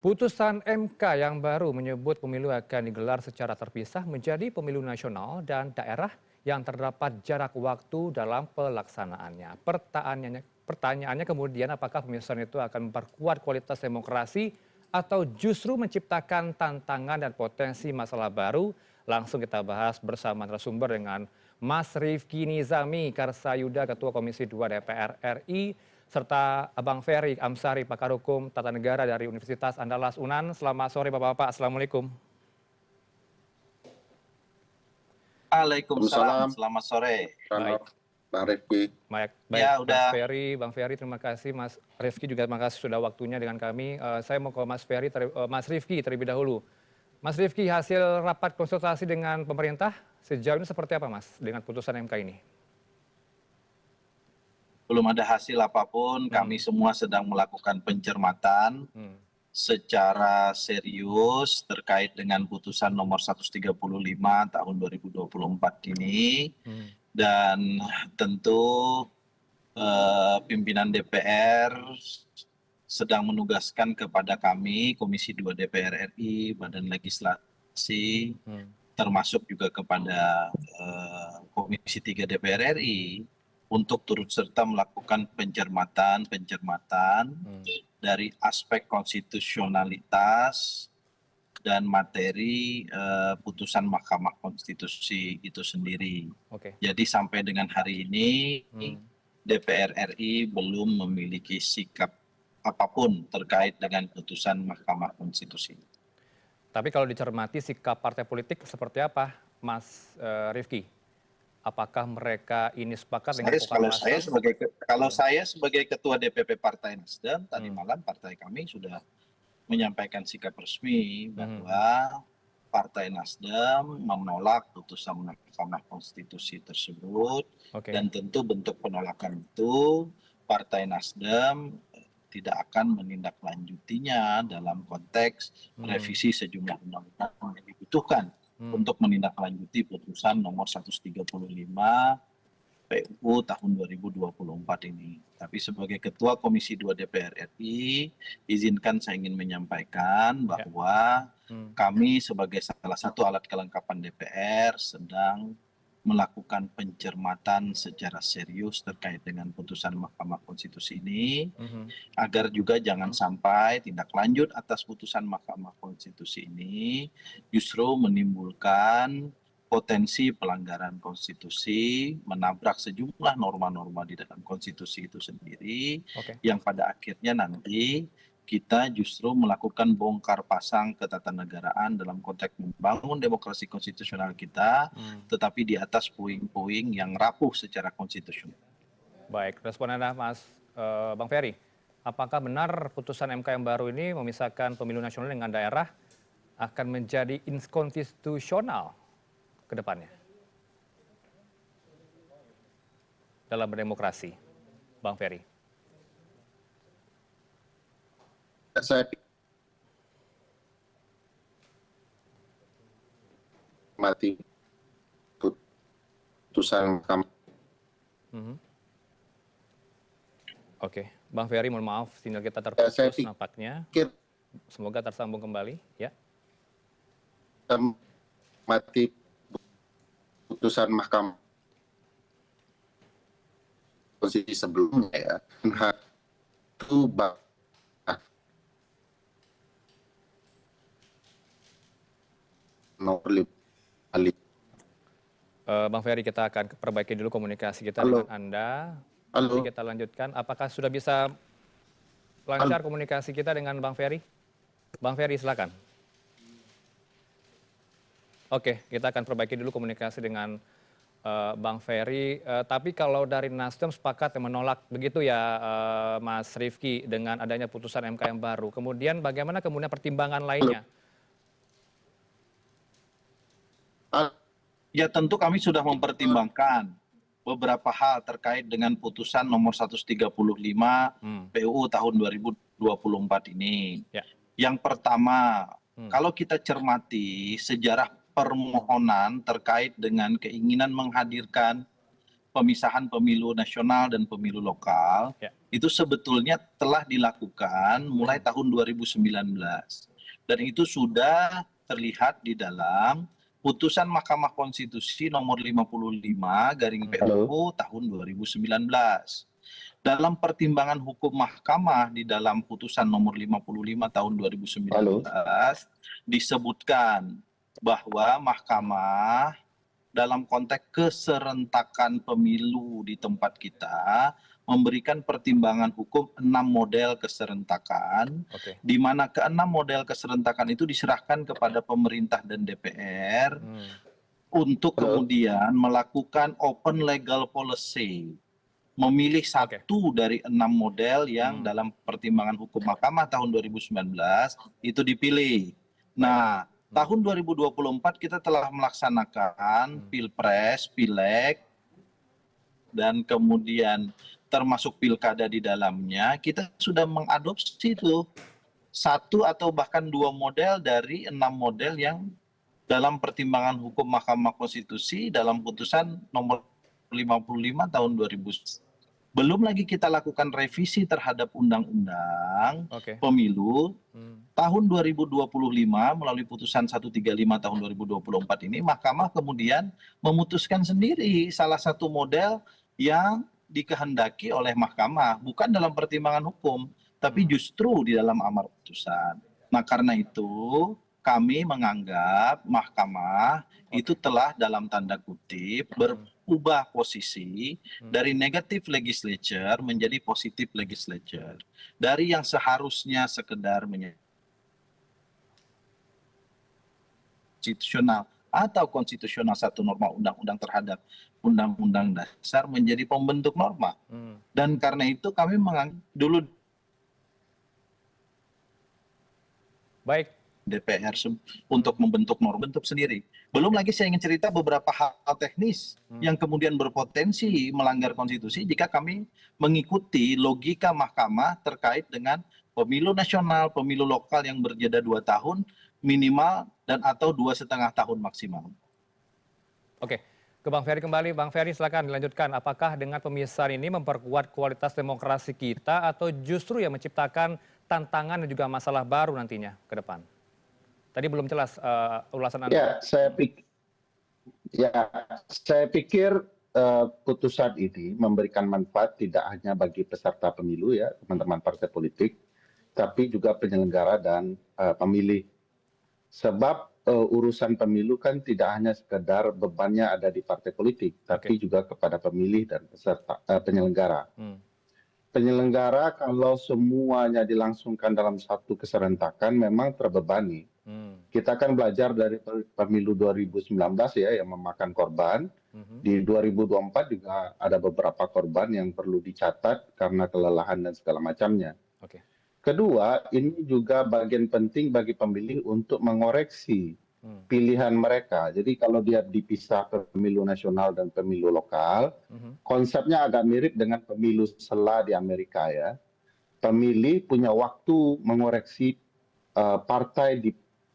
Putusan MK yang baru menyebut pemilu akan digelar secara terpisah menjadi pemilu nasional dan daerah yang terdapat jarak waktu dalam pelaksanaannya. Pertanyaannya kemudian apakah pemisahan itu akan memperkuat kualitas demokrasi atau justru menciptakan tantangan dan potensi masalah baru? Langsung kita bahas bersama narasumber dengan Mas Rifki Nizami Karsayuda, Ketua Komisi 2 DPR RI, serta Abang Ferry Amsari, pakar hukum tata negara dari Universitas Andalas UNAN. Selamat sore Bapak-Bapak, Assalamualaikum. Waalaikumsalam, Waalaikumsalam, selamat sore. Baik, Bang Rifki. baik Ya Mas udah, Ferry, Bang Ferry terima kasih, Mas Rifki juga terima kasih sudah waktunya dengan kami. Saya mau ke Mas Ferry, Mas Rifki terlebih dahulu. Mas Rifki, hasil rapat konsultasi dengan pemerintah sejauh ini seperti apa Mas dengan putusan MK ini? belum ada hasil apapun, kami semua sedang melakukan pencermatan Hmm. secara serius terkait dengan putusan nomor 135 tahun 2024 ini. Hmm. Dan tentu pimpinan DPR sedang menugaskan kepada kami, Komisi 2 DPR RI, Badan Legislasi, termasuk juga kepada Komisi 3 DPR RI, untuk turut serta melakukan pencermatan dari aspek konstitusionalitas dan materi putusan Mahkamah Konstitusi itu sendiri. Oke. Jadi sampai dengan hari ini DPR RI belum memiliki sikap apapun terkait dengan putusan Mahkamah Konstitusi. Tapi kalau dicermati sikap partai politik seperti apa, Mas Rifki? Apakah mereka ini sepakat dengan Kalau saya sebagai ketua DPP Partai Nasdem, tadi malam partai kami sudah menyampaikan sikap resmi bahwa Partai Nasdem menolak putusan Mahkamah Konstitusi tersebut. Oke. Dan tentu bentuk penolakan itu Partai Nasdem tidak akan menindaklanjutinya dalam konteks revisi sejumlah undang-undang yang dibutuhkan untuk menindaklanjuti putusan nomor 135 PUU tahun 2024 ini. Tapi sebagai Ketua Komisi 2 DPR RI, izinkan saya ingin menyampaikan bahwa kami sebagai salah satu alat kelengkapan DPR sedang melakukan pencermatan secara serius terkait dengan putusan Mahkamah Konstitusi ini, agar juga jangan sampai tindak lanjut atas putusan Mahkamah Konstitusi ini justru menimbulkan potensi pelanggaran konstitusi, menabrak sejumlah norma-norma di dalam konstitusi itu sendiri, yang pada akhirnya nanti kita justru melakukan bongkar pasang ketatanegaraan dalam konteks membangun demokrasi konstitusional kita, tetapi di atas puing-puing yang rapuh secara konstitusional. Baik, respon Anda Mas Bang Ferry. Apakah benar putusan MK yang baru ini memisahkan pemilu nasional dengan daerah akan menjadi inkonstitusional ke depannya dalam berdemokrasi, Bang Ferry? Saya mati putusan Mahkamah. Oke, Bang Ferry, mohon maaf, sinyal kita terputus nampaknya. Semoga tersambung kembali, ya. Mati putusan Mahkamah Konstitusi sebelumnya ya, itu Bang Ferry, kita akan perbaiki dulu komunikasi kita dengan Anda. Nanti kita lanjutkan. Apakah sudah bisa lancar komunikasi kita dengan Bang Ferry? Bang Ferry, silakan. Oke, kita akan perbaiki dulu komunikasi dengan Bang Ferry. Tapi kalau dari Nasdem sepakat menolak begitu ya, Mas Rifki, dengan adanya putusan MK yang baru. Kemudian bagaimana kemudian pertimbangan lainnya? Ya tentu kami sudah mempertimbangkan beberapa hal terkait dengan putusan nomor 135 PUU tahun 2024 ini. Yang pertama, kalau kita cermati sejarah permohonan terkait dengan keinginan menghadirkan pemisahan pemilu nasional dan pemilu lokal itu sebetulnya telah dilakukan mulai tahun 2019 dan itu sudah terlihat di dalam putusan Mahkamah Konstitusi nomor 55/PUU tahun 2019. Dalam pertimbangan hukum Mahkamah di dalam putusan nomor 55 tahun 2019 disebutkan bahwa Mahkamah dalam konteks keserentakan pemilu di tempat kita memberikan pertimbangan hukum 6 model keserentakan, di mana ke-6 model keserentakan itu diserahkan kepada pemerintah dan DPR untuk kemudian melakukan open legal policy, memilih satu dari 6 model yang dalam pertimbangan hukum Mahkamah tahun 2019 itu dipilih. Nah, tahun 2024 kita telah melaksanakan Pilpres, Pileg, dan kemudian termasuk Pilkada di dalamnya. Kita sudah mengadopsi itu 1 atau bahkan 2 model dari 6 model yang dalam pertimbangan hukum Mahkamah Konstitusi dalam putusan nomor 55 tahun 2000. Belum lagi kita lakukan revisi terhadap undang-undang pemilu tahun 2025 melalui putusan 135 tahun 2024 ini, Mahkamah kemudian memutuskan sendiri salah satu model yang dikehendaki oleh Mahkamah, bukan dalam pertimbangan hukum, tapi justru di dalam amar putusan. Nah, karena itu kami menganggap Mahkamah itu telah dalam tanda kutip berubah posisi dari negatif legislature menjadi positif legislature. Dari yang seharusnya sekedar konstitusional atau konstitusional satu norma undang-undang terhadap undang-undang dasar menjadi pembentuk norma. Dan karena itu kami menganggap dulu DPR untuk membentuk norma bentuk sendiri. Belum lagi saya ingin cerita beberapa hal teknis yang kemudian berpotensi melanggar konstitusi jika kami mengikuti logika Mahkamah terkait dengan pemilu nasional, pemilu lokal yang berjeda 2 tahun minimal dan atau 2,5 tahun maksimal. Oke, ke Bang Ferry kembali. Bang Ferry silakan dilanjutkan. Apakah dengan pemisahan ini memperkuat kualitas demokrasi kita atau justru yang menciptakan tantangan dan juga masalah baru nantinya ke depan? Tadi belum jelas ulasan Anda. Saya pikir putusan ini memberikan manfaat tidak hanya bagi peserta pemilu ya, teman-teman partai politik, tapi juga penyelenggara dan pemilih. Sebab urusan pemilu kan tidak hanya sekedar bebannya ada di partai politik, tapi juga kepada pemilih dan peserta penyelenggara. Penyelenggara kalau semuanya dilangsungkan dalam satu keserentakan memang terbebani. Kita kan belajar dari pemilu 2019 ya yang memakan korban. Di 2024 juga ada beberapa korban yang perlu dicatat karena kelelahan dan segala macamnya. Kedua, ini juga bagian penting bagi pemilih untuk mengoreksi pilihan mereka. Jadi kalau dia dipisah pemilu nasional dan pemilu lokal, konsepnya agak mirip dengan pemilu sela di Amerika ya. Pemilih punya waktu mengoreksi partai di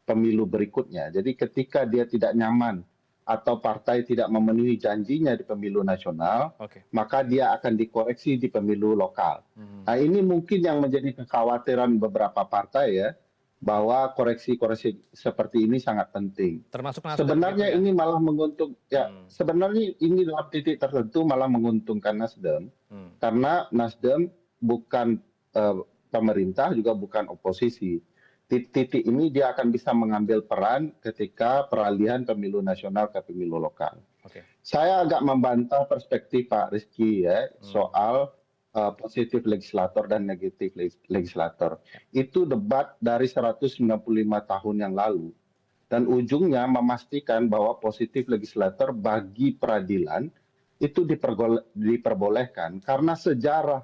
pemilu berikutnya. Jadi ketika dia tidak nyaman atau partai tidak memenuhi janjinya di pemilu nasional, maka dia akan dikoreksi di pemilu lokal. Nah, ini mungkin yang menjadi kekhawatiran beberapa partai ya, bahwa koreksi-koreksi seperti ini sangat penting. Termasuk sebenarnya ini malah menguntung ya, sebenarnya ini dalam titik tertentu malah menguntungkan Nasdem, karena Nasdem bukan pemerintah juga bukan oposisi. Titik ini dia akan bisa mengambil peran ketika peralihan pemilu nasional ke pemilu lokal. Saya agak membantah perspektif Pak Rizky ya soal positif legislator dan negatif legislator. Itu debat dari 195 tahun yang lalu. Dan ujungnya memastikan bahwa positif legislator bagi peradilan itu diperbolehkan. Karena sejarah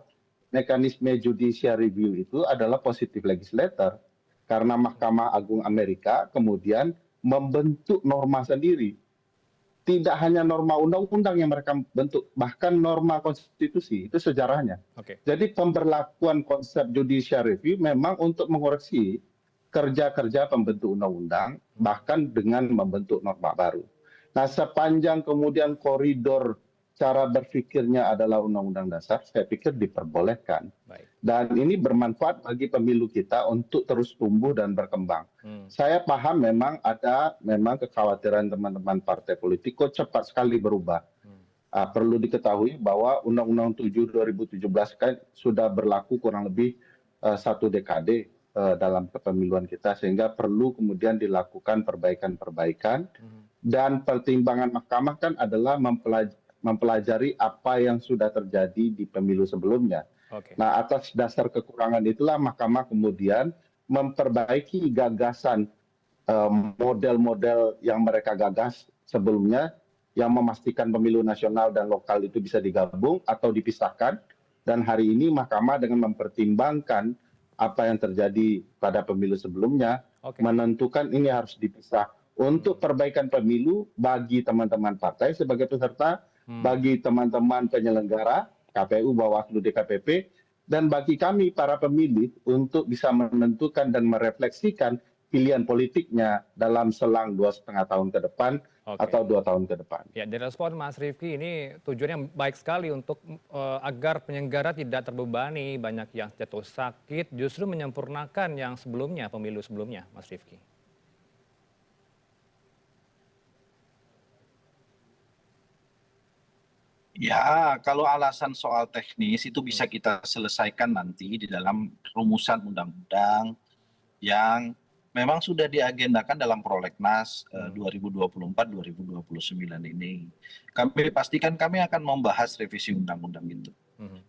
mekanisme judicial review itu adalah positif legislator. Karena Mahkamah Agung Amerika kemudian membentuk norma sendiri. Tidak hanya norma undang-undang yang mereka bentuk, bahkan norma konstitusi, itu sejarahnya. Jadi pemberlakuan konsep judicial review memang untuk mengoreksi kerja-kerja pembentuk undang-undang, bahkan dengan membentuk norma baru. Nah, sepanjang kemudian koridor cara berpikirnya adalah undang-undang dasar, saya pikir diperbolehkan. Baik. Dan ini bermanfaat bagi pemilu kita untuk terus tumbuh dan berkembang. Saya paham memang kekhawatiran teman-teman partai politik kok cepat sekali berubah. Perlu diketahui bahwa Undang-Undang 7 2017 kan sudah berlaku kurang lebih satu dekade dalam kepemiluan kita, sehingga perlu kemudian dilakukan perbaikan-perbaikan. Dan pertimbangan mahkamah kan adalah mempelajari apa yang sudah terjadi di pemilu sebelumnya. Nah, atas dasar kekurangan itulah mahkamah kemudian memperbaiki gagasan model-model yang mereka gagas sebelumnya, yang memastikan pemilu nasional dan lokal itu bisa digabung atau dipisahkan. Dan hari ini mahkamah dengan mempertimbangkan apa yang terjadi pada pemilu sebelumnya, menentukan ini harus dipisah untuk perbaikan pemilu bagi teman-teman partai sebagai peserta, bagi teman-teman penyelenggara, KPU, Bawaslu, DKPP, dan bagi kami para pemilih untuk bisa menentukan dan merefleksikan pilihan politiknya dalam selang 2,5 tahun ke depan atau 2 tahun ke depan. Ya, direspon Mas Rifki, ini tujuannya baik sekali untuk agar penyelenggara tidak terbebani, banyak yang jatuh sakit, justru menyempurnakan yang sebelumnya, pemilu sebelumnya, Mas Rifki. Ya, kalau alasan soal teknis itu bisa kita selesaikan nanti di dalam rumusan undang-undang yang memang sudah diagendakan dalam prolegnas 2024-2029 ini. Kami pastikan kami akan membahas revisi undang-undang itu.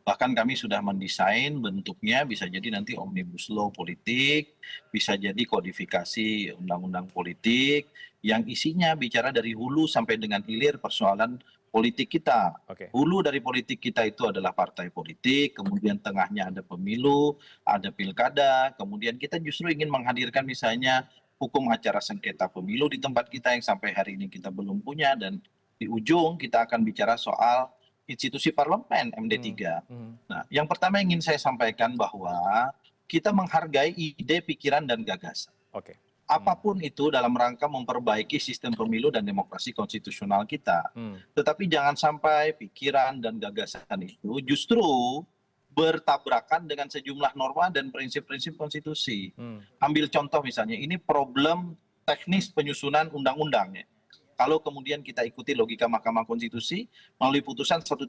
Bahkan kami sudah mendesain bentuknya, bisa jadi nanti omnibus law politik, bisa jadi kodifikasi undang-undang politik, yang isinya bicara dari hulu sampai dengan hilir persoalan politik kita. Hulu dari politik kita itu adalah partai politik, kemudian tengahnya ada pemilu, ada pilkada, kemudian kita justru ingin menghadirkan misalnya hukum acara sengketa pemilu di tempat kita yang sampai hari ini kita belum punya, dan di ujung kita akan bicara soal institusi parlemen MD3. Nah, yang pertama yang ingin saya sampaikan bahwa kita menghargai ide, pikiran, dan gagasan. Apapun itu dalam rangka memperbaiki sistem pemilu dan demokrasi konstitusional kita. Tetapi jangan sampai pikiran dan gagasan itu justru bertabrakan dengan sejumlah norma dan prinsip-prinsip konstitusi. Ambil contoh misalnya, ini problem teknis penyusunan undang-undang ya. Kalau kemudian kita ikuti logika Mahkamah Konstitusi melalui putusan 135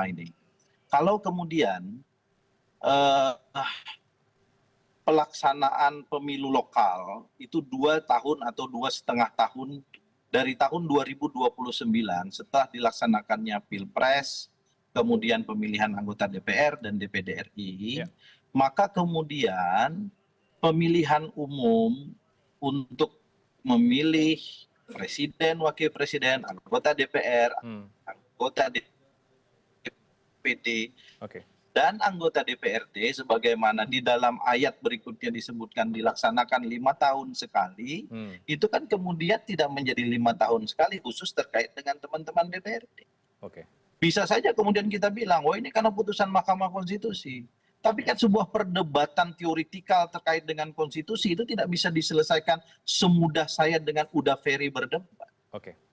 ini. Kalau kemudian pelaksanaan pemilu lokal itu 2 tahun atau 2,5 tahun dari tahun 2029 setelah dilaksanakannya Pilpres, kemudian pemilihan anggota DPR dan DPD RI, maka kemudian pemilihan umum untuk memilih presiden, wakil presiden, anggota DPR, anggota DPD, dan anggota DPRD sebagaimana di dalam ayat berikutnya disebutkan dilaksanakan 5 tahun sekali, itu kan kemudian tidak menjadi 5 tahun sekali khusus terkait dengan teman-teman DPRD. Bisa saja kemudian kita bilang, oh ini karena putusan Mahkamah Konstitusi. Tapi kan sebuah perdebatan teoritikal terkait dengan konstitusi itu tidak bisa diselesaikan semudah saya dengan udah very berdebat.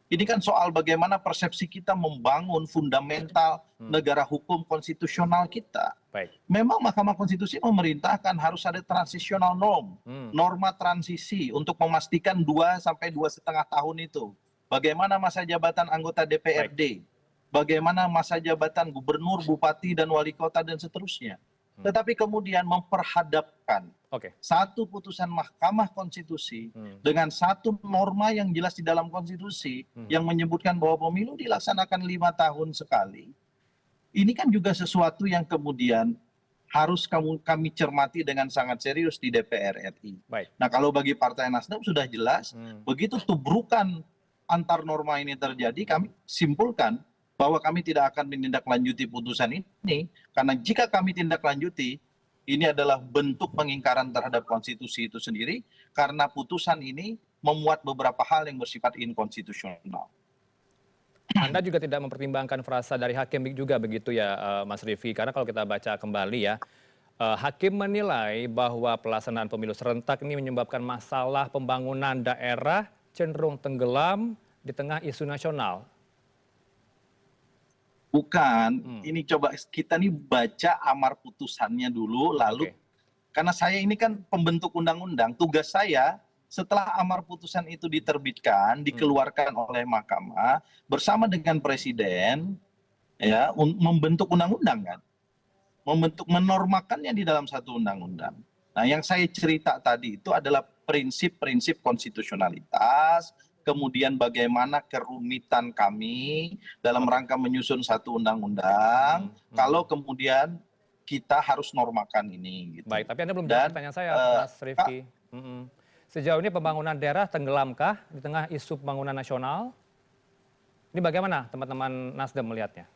Ini kan soal bagaimana persepsi kita membangun fundamental negara hukum konstitusional kita. Memang Mahkamah Konstitusi memerintahkan harus ada transitional norm, norma transisi untuk memastikan 2 sampai 2,5 tahun itu. Bagaimana masa jabatan anggota DPRD, bagaimana masa jabatan gubernur, bupati, dan wali kota, dan seterusnya. Tetapi kemudian memperhadapkan satu putusan Mahkamah Konstitusi dengan satu norma yang jelas di dalam konstitusi yang menyebutkan bahwa pemilu dilaksanakan 5 tahun sekali. Ini kan juga sesuatu yang kemudian harus kami cermati dengan sangat serius di DPR RI. Nah, kalau bagi Partai Nasdem sudah jelas, begitu tubrukan antar norma ini terjadi, kami simpulkan bahwa kami tidak akan menindaklanjuti putusan ini, karena jika kami tindak lanjuti, ini adalah bentuk pengingkaran terhadap konstitusi itu sendiri, karena putusan ini memuat beberapa hal yang bersifat inkonstitusional. Anda juga tidak mempertimbangkan frasa dari hakim juga begitu ya, Mas Rifki, karena kalau kita baca kembali ya, hakim menilai bahwa pelaksanaan pemilu serentak ini menyebabkan masalah pembangunan daerah cenderung tenggelam di tengah isu nasional. Bukan, ini coba kita nih baca amar putusannya dulu, lalu karena saya ini kan pembentuk undang-undang, tugas saya setelah amar putusan itu diterbitkan, dikeluarkan oleh mahkamah bersama dengan presiden, ya, membentuk undang-undang kan, menormakannya di dalam satu undang-undang. Nah, yang saya cerita tadi itu adalah prinsip-prinsip konstitusionalitas, kemudian bagaimana kerumitan kami dalam rangka menyusun satu undang-undang, kalau kemudian kita harus normakan ini. Gitu. Baik, tapi Anda belum jawab pertanyaan saya, Mas Rifki. Sejauh ini pembangunan daerah tenggelamkah di tengah isu pembangunan nasional? Ini bagaimana teman-teman Nasdem melihatnya?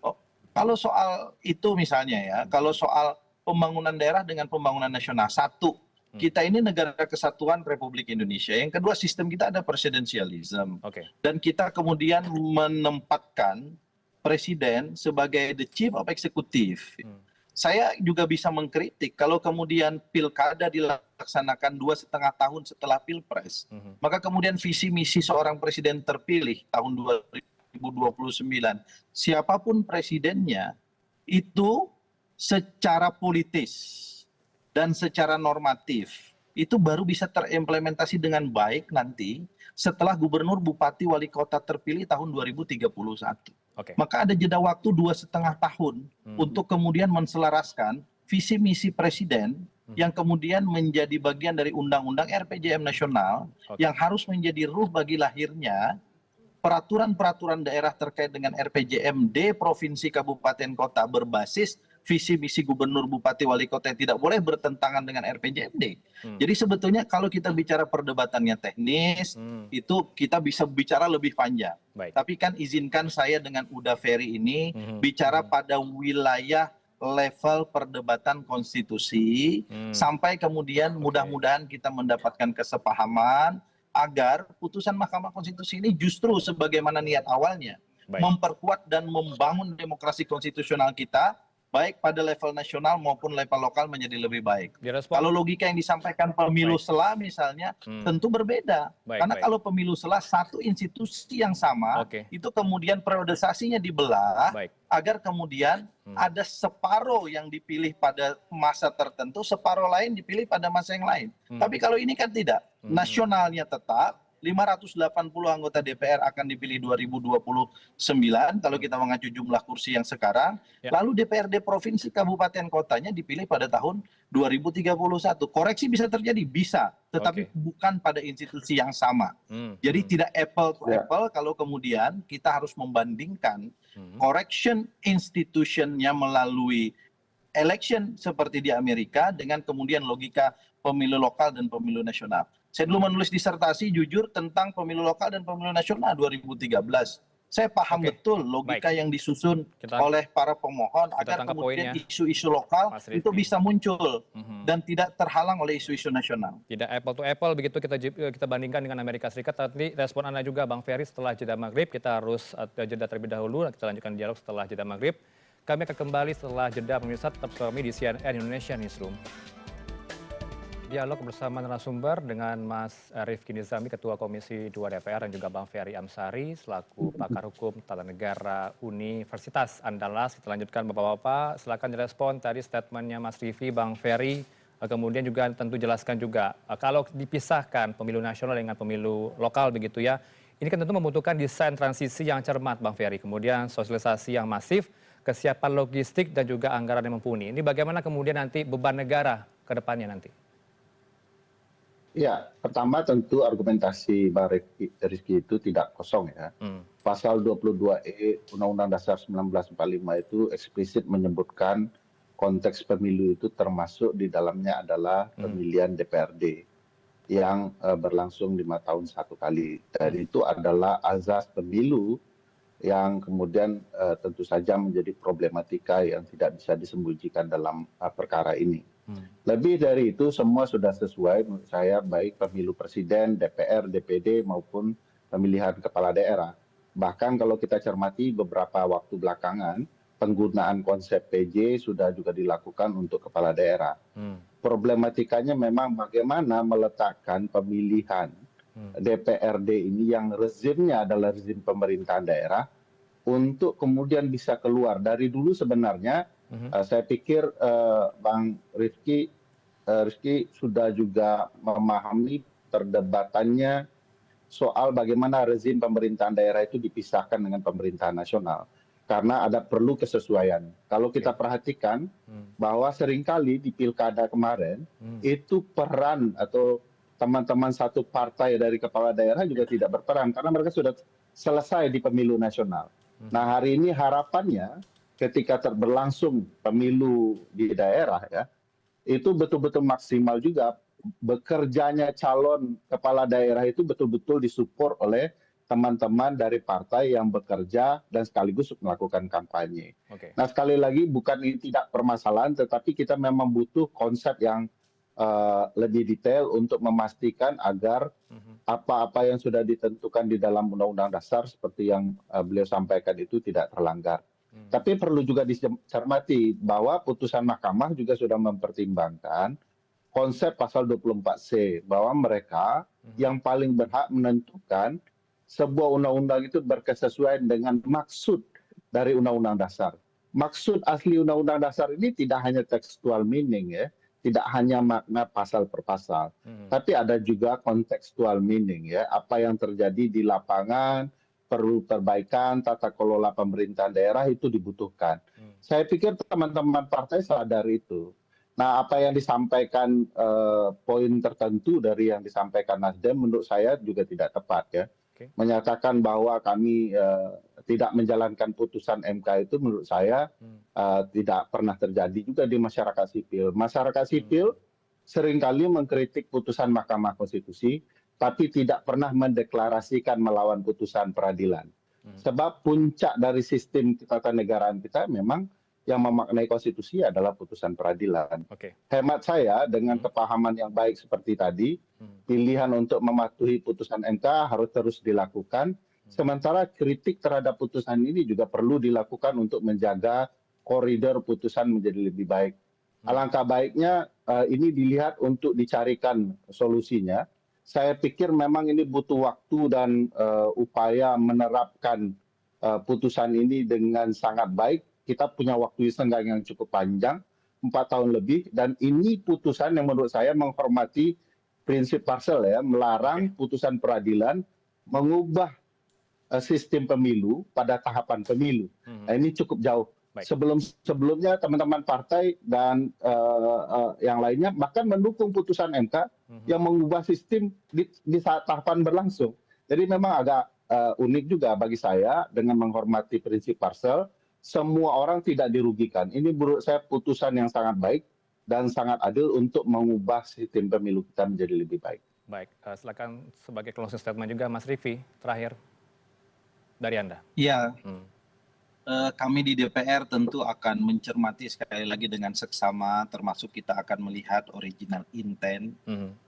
Oh, kalau soal itu misalnya ya, kalau soal pembangunan daerah dengan pembangunan nasional, satu, kita ini negara kesatuan Republik Indonesia. Yang kedua, sistem kita ada presidensialisme. Dan kita kemudian menempatkan presiden sebagai the chief of executive. Saya juga bisa mengkritik kalau kemudian pilkada dilaksanakan 2,5 tahun setelah pilpres, maka kemudian visi misi seorang presiden terpilih tahun 2029, siapapun presidennya, itu secara politis dan secara normatif itu baru bisa terimplementasi dengan baik nanti setelah gubernur, bupati, wali kota terpilih tahun 2031. Maka ada jeda waktu 2,5 tahun untuk kemudian menselaraskan visi misi presiden yang kemudian menjadi bagian dari undang-undang RPJM nasional yang harus menjadi ruh bagi lahirnya peraturan-peraturan daerah terkait dengan RPJMD provinsi, kabupaten, kota berbasis visi misi gubernur, bupati, wali kota yang tidak boleh bertentangan dengan RPJMD. Jadi sebetulnya kalau kita bicara perdebatannya teknis, itu kita bisa bicara lebih panjang. Tapi kan izinkan saya dengan Uda Ferry ini bicara pada wilayah level perdebatan konstitusi, sampai kemudian mudah-mudahan kita mendapatkan kesepahaman agar putusan Mahkamah Konstitusi ini justru sebagaimana niat awalnya, memperkuat dan membangun demokrasi konstitusional kita, baik pada level nasional maupun level lokal menjadi lebih baik. Kalau logika yang disampaikan pemilu sela misalnya, tentu berbeda. Karena kalau pemilu sela satu institusi yang sama, itu kemudian periodisasinya dibelah, agar kemudian ada separuh yang dipilih pada masa tertentu, separuh lain dipilih pada masa yang lain. Tapi kalau ini kan tidak, nasionalnya tetap, 580 anggota DPR akan dipilih 2029 kalau kita mengacu jumlah kursi yang sekarang. Lalu DPRD provinsi, kabupaten, kotanya dipilih pada tahun 2031. Koreksi bisa terjadi, bisa, tetapi bukan pada institusi yang sama. Jadi tidak apple to apple kalau kemudian kita harus membandingkan correction institutionnya melalui election seperti di Amerika dengan kemudian logika pemilu lokal dan pemilu nasional. Saya dulu menulis disertasi jujur tentang pemilu lokal dan pemilu nasional 2013. Saya paham betul logika yang disusun oleh para pemohon agar kemudian isu-isu lokal itu bisa muncul dan tidak terhalang oleh isu-isu nasional. Tidak apple to apple begitu kita bandingkan dengan Amerika Serikat. Nanti respon Anda juga Bang Ferry setelah jeda maghrib. Kita harus jeda terlebih dahulu, kita lanjutkan dialog setelah jeda maghrib. Kami akan kembali setelah jeda, pemirsa tetap bersama kami di CNN Indonesia Newsroom. Dialog bersama narasumber dengan Mas Rifki Nizami, Ketua Komisi 2 DPR, dan juga Bang Ferry Amsari, selaku pakar hukum tata negara Universitas Andalas. Kita lanjutkan Bapak-Bapak, silakan direspon tadi statementnya Mas Rifki, Bang Ferry, kemudian juga tentu jelaskan juga, kalau dipisahkan pemilu nasional dengan pemilu lokal begitu ya, ini kan tentu membutuhkan desain transisi yang cermat Bang Ferry, kemudian sosialisasi yang masif, kesiapan logistik, dan juga anggaran yang mumpuni. Ini bagaimana kemudian nanti beban negara ke depannya nanti? Ya, pertama tentu argumentasi Bang Rizky itu tidak kosong ya. Pasal 22E Undang-Undang Dasar 1945 itu eksplisit menyebutkan konteks pemilu itu termasuk di dalamnya adalah pemilihan DPRD yang berlangsung 5 tahun satu kali. Dan itu adalah azas pemilu yang kemudian tentu saja menjadi problematika yang tidak bisa disembunyikan dalam perkara ini. Lebih dari itu semua sudah sesuai menurut saya, baik pemilu presiden, DPR, DPD maupun pemilihan kepala daerah. Bahkan kalau kita cermati beberapa waktu belakangan, penggunaan konsep PJ sudah juga dilakukan untuk kepala daerah. Problematikanya memang bagaimana meletakkan pemilihan DPRD ini yang rezimnya adalah rezim pemerintahan daerah untuk kemudian bisa keluar. Dari dulu sebenarnya saya pikir Bang Rizky sudah juga memahami perdebatannya soal bagaimana rezim pemerintahan daerah itu dipisahkan dengan pemerintahan nasional. Karena ada perlu kesesuaian. Kalau kita perhatikan bahwa seringkali di pilkada kemarin itu peran atau teman-teman satu partai dari kepala daerah juga tidak berperan karena mereka sudah selesai di pemilu nasional. Nah, hari ini harapannya ketika berlangsung pemilu di daerah ya, itu betul-betul maksimal juga bekerjanya calon kepala daerah itu betul-betul disupport oleh teman-teman dari partai yang bekerja dan sekaligus melakukan kampanye. Nah, sekali lagi bukan ini tidak permasalahan, tetapi kita memang butuh konsep yang lebih detail untuk memastikan agar apa-apa yang sudah ditentukan di dalam Undang-Undang Dasar seperti yang beliau sampaikan itu tidak terlanggar. Tapi perlu juga dicermati bahwa putusan Mahkamah juga sudah mempertimbangkan konsep pasal 24C bahwa mereka yang paling berhak menentukan sebuah undang-undang itu berkesesuaian dengan maksud dari Undang-Undang Dasar. Maksud asli Undang-Undang Dasar ini tidak hanya textual meaning ya, tidak hanya makna pasal per pasal, tapi ada juga kontekstual meaning ya, apa yang terjadi di lapangan, perlu perbaikan tata kelola pemerintahan daerah itu dibutuhkan. Saya pikir teman-teman partai sadar itu. Nah, apa yang disampaikan poin tertentu dari yang disampaikan Nasdem menurut saya juga tidak tepat ya. Menyatakan bahwa kami tidak menjalankan putusan MK itu menurut saya tidak pernah terjadi juga di masyarakat sipil. Masyarakat sipil seringkali mengkritik putusan Mahkamah Konstitusi, tapi tidak pernah mendeklarasikan melawan putusan peradilan. Sebab puncak dari sistem ketatanegaraan kita memang yang memaknai konstitusi adalah putusan peradilan. Hemat saya dengan kepahaman yang baik seperti tadi, pilihan untuk mematuhi putusan MK harus terus dilakukan. Sementara kritik terhadap putusan ini juga perlu dilakukan untuk menjaga koridor putusan menjadi lebih baik. Alangkah baiknya ini dilihat untuk dicarikan solusinya. Saya pikir memang ini butuh waktu dan upaya menerapkan putusan ini dengan sangat baik. Kita punya waktu senggang yang cukup panjang, 4 tahun lebih, dan ini putusan yang menurut saya menghormati prinsip parsel ya, melarang putusan peradilan mengubah sistem pemilu pada tahapan pemilu. Nah, ini cukup jauh. Sebelumnya teman-teman partai dan yang lainnya bahkan mendukung putusan MK yang mengubah sistem di saat tahapan berlangsung. Jadi memang agak unik juga bagi saya dengan menghormati prinsip parsel. Semua orang tidak dirugikan. Ini menurut saya putusan yang sangat baik dan sangat adil untuk mengubah sistem pemilu kita menjadi lebih baik. Baik, silakan sebagai closing statement juga Mas Rifi, terakhir dari Anda. Iya, kami di DPR tentu akan mencermati sekali lagi dengan seksama, termasuk kita akan melihat original intent,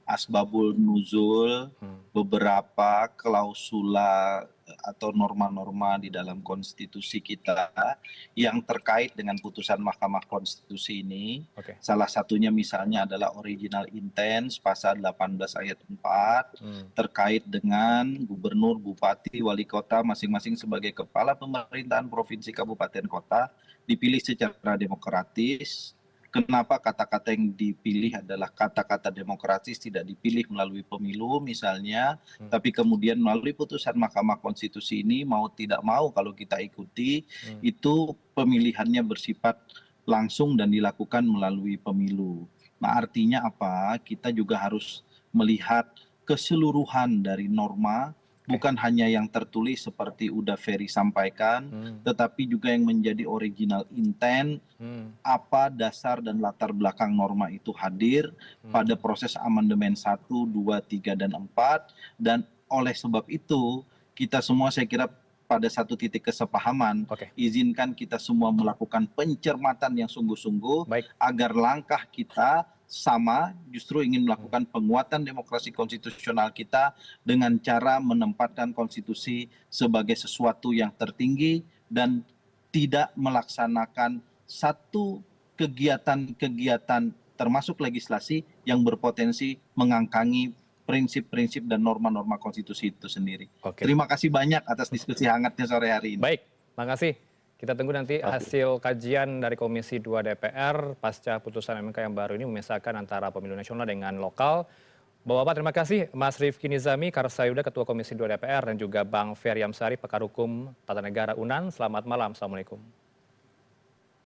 asbabul nuzul, beberapa klausula atau norma-norma di dalam konstitusi kita yang terkait dengan putusan Mahkamah Konstitusi ini. Salah satunya misalnya adalah original intent pasal 18 ayat 4 terkait dengan gubernur, bupati, wali kota masing-masing sebagai kepala pemerintahan provinsi, kabupaten, kota dipilih secara demokratis. Kenapa kata-kata yang dipilih adalah kata-kata demokratis, tidak dipilih melalui pemilu misalnya, tapi kemudian melalui putusan Mahkamah Konstitusi ini mau tidak mau kalau kita ikuti itu pemilihannya bersifat langsung dan dilakukan melalui pemilu. Nah, artinya apa? Kita juga harus melihat keseluruhan dari norma, bukan hanya yang tertulis seperti udah Ferry sampaikan, tetapi juga yang menjadi original intent, apa dasar dan latar belakang norma itu hadir pada proses amandemen 1, 2, 3, dan 4. Dan oleh sebab itu, kita semua saya kira pada satu titik kesepahaman, izinkan kita semua melakukan pencermatan yang sungguh-sungguh agar langkah kita sama, justru ingin melakukan penguatan demokrasi konstitusional kita dengan cara menempatkan konstitusi sebagai sesuatu yang tertinggi dan tidak melaksanakan satu kegiatan-kegiatan termasuk legislasi yang berpotensi mengangkangi prinsip-prinsip dan norma-norma konstitusi itu sendiri. Oke. Terima kasih banyak atas diskusi hangatnya sore hari ini. Baik, makasih. Kita tunggu nanti hasil kajian dari Komisi 2 DPR pasca putusan MK yang baru ini memisahkan antara pemilu nasional dengan lokal. Bapak-bapak, terima kasih Mas Rifki Nizami Karsayuda, Ketua Komisi 2 DPR, dan juga Bang Ferry Amsari, pakar hukum tata negara UNAN. Selamat malam, Assalamualaikum.